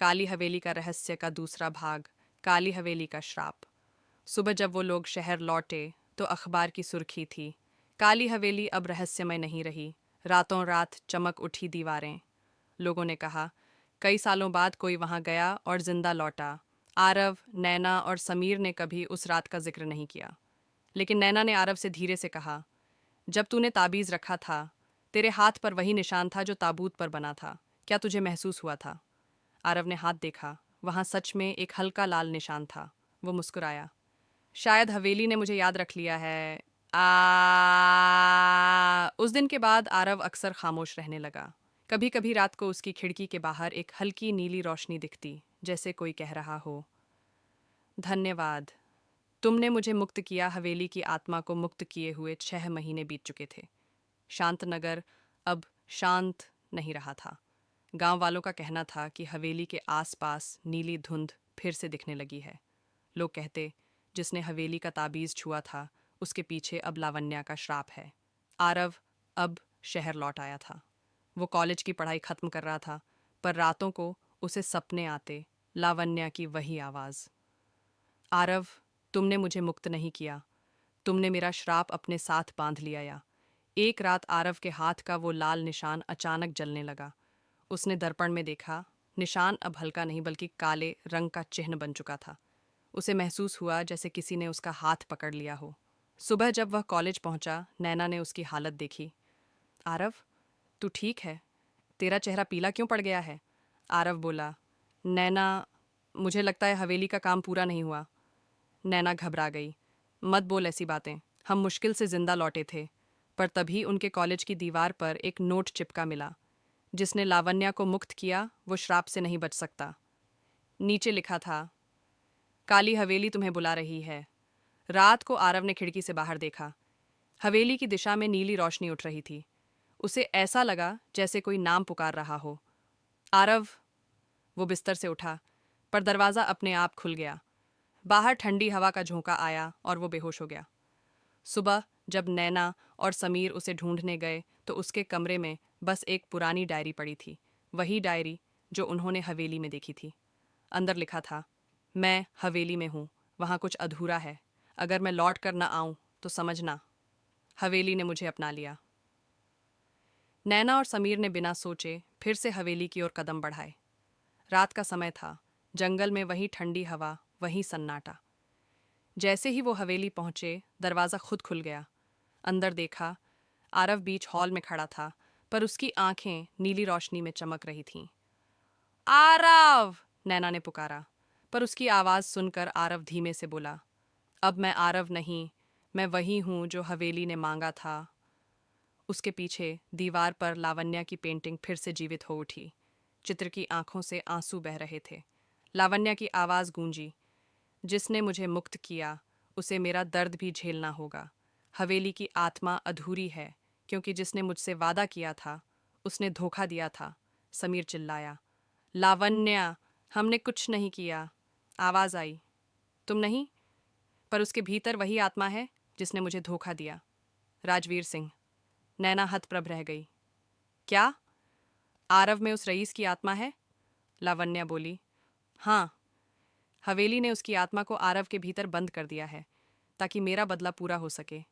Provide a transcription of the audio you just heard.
काली हवेली का रहस्य का दूसरा भाग, काली हवेली का श्राप। सुबह जब वो लोग शहर लौटे तो अखबार की सुर्खी थी, काली हवेली अब रहस्यमय नहीं रही, रातों रात चमक उठी दीवारें। लोगों ने कहा, कई सालों बाद कोई वहां गया और जिंदा लौटा। आरव, नैना और समीर ने कभी उस रात का जिक्र नहीं किया, लेकिन नैना ने आरव से धीरे से कहा, जब तूने ताबीज रखा था, तेरे हाथ पर वही निशान था जो ताबूत पर बना था। क्या तुझे महसूस हुआ था? आरव ने हाथ देखा, वहां सच में एक हल्का लाल निशान था। वो मुस्कुराया, शायद हवेली ने मुझे याद रख लिया है। उस दिन के बाद आरव अक्सर खामोश रहने लगा। कभी कभी रात को उसकी खिड़की के बाहर एक हल्की नीली रोशनी दिखती, जैसे कोई कह रहा हो, धन्यवाद, तुमने मुझे मुक्त किया। हवेली की आत्मा को मुक्त किए हुए 6 महीने बीत चुके थे। शांतनगर अब शांत नहीं रहा था। गांव वालों का कहना था कि हवेली के आसपास नीली धुंध फिर से दिखने लगी है। लोग कहते, जिसने हवेली का ताबीज छुआ था, उसके पीछे अब लावण्या का श्राप है। आरव अब शहर लौट आया था। वो कॉलेज की पढ़ाई खत्म कर रहा था, पर रातों को उसे सपने आते, लावण्या की वही आवाज़। आरव, तुमने मुझे मुक्त नहीं किया, तुमने मेरा श्राप अपने साथ बांध लिया। या एक रात आरव के हाथ का वो लाल निशान अचानक जलने लगा। उसने दर्पण में देखा, निशान अब हल्का नहीं बल्कि काले रंग का चिन्ह बन चुका था। उसे महसूस हुआ जैसे किसी ने उसका हाथ पकड़ लिया हो। सुबह जब वह कॉलेज पहुंचा, नैना ने उसकी हालत देखी। आरव, तू ठीक है? तेरा चेहरा पीला क्यों पड़ गया है? आरव बोला, नैना, मुझे लगता है हवेली का काम पूरा नहीं हुआ। नैना घबरा गई, मत बोल ऐसी बातें, हम मुश्किल से जिंदा लौटे थे। पर तभी उनके कॉलेज की दीवार पर एक नोट चिपका मिला, जिसने लावण्या को मुक्त किया वो श्राप से नहीं बच सकता। नीचे लिखा था, काली हवेली तुम्हें बुला रही है। रात को आरव ने खिड़की से बाहर देखा। हवेली की दिशा में नीली रोशनी उठ रही थी। उसे ऐसा लगा जैसे कोई नाम पुकार रहा हो। आरव, वो बिस्तर से उठा, पर दरवाज़ा अपने आप खुल गया। बाहर ठंडी हवा का झोंका आया और वो बेहोश हो गया। सुबह जब नैना और समीर उसे ढूंढने गए तो उसके कमरे में बस एक पुरानी डायरी पड़ी थी, वही डायरी जो उन्होंने हवेली में देखी थी। अंदर लिखा था, मैं हवेली में हूँ, वहाँ कुछ अधूरा है। अगर मैं लौट कर न आऊँ तो समझना, हवेली ने मुझे अपना लिया। नैना और समीर ने बिना सोचे फिर से हवेली की ओर कदम बढ़ाए। रात का समय था, जंगल में वही ठंडी हवा, वही सन्नाटा। जैसे ही वो हवेली पहुंचे, दरवाज़ा खुद खुल गया। अंदर देखा, आरव बीच हॉल में खड़ा था, पर उसकी आंखें नीली रोशनी में चमक रही थीं। आरव, नैना ने पुकारा, पर उसकी आवाज़ सुनकर आरव धीमे से बोला, अब मैं आरव नहीं, मैं वही हूँ जो हवेली ने मांगा था। उसके पीछे दीवार पर लावण्या की पेंटिंग फिर से जीवित हो उठी। चित्र की आंखों से आंसू बह रहे थे। लावण्या की आवाज़ गूंजी, जिसने मुझे मुक्त किया, उसे मेरा दर्द भी झेलना होगा। हवेली की आत्मा अधूरी है, क्योंकि जिसने मुझसे वादा किया था, उसने धोखा दिया था। समीर चिल्लाया, लावण्या, हमने कुछ नहीं किया। आवाज़ आई, तुम नहीं, पर उसके भीतर वही आत्मा है जिसने मुझे धोखा दिया। राजवीर सिंह। नैना हतप्रभ रह गई। क्या? आरव में उस रईस की आत्मा है? लावण्या बोली, हाँ, हवेली ने उसकी आत्मा को आरव के भीतर बंद कर दिया है, ताकि मेरा बदला पूरा हो सके।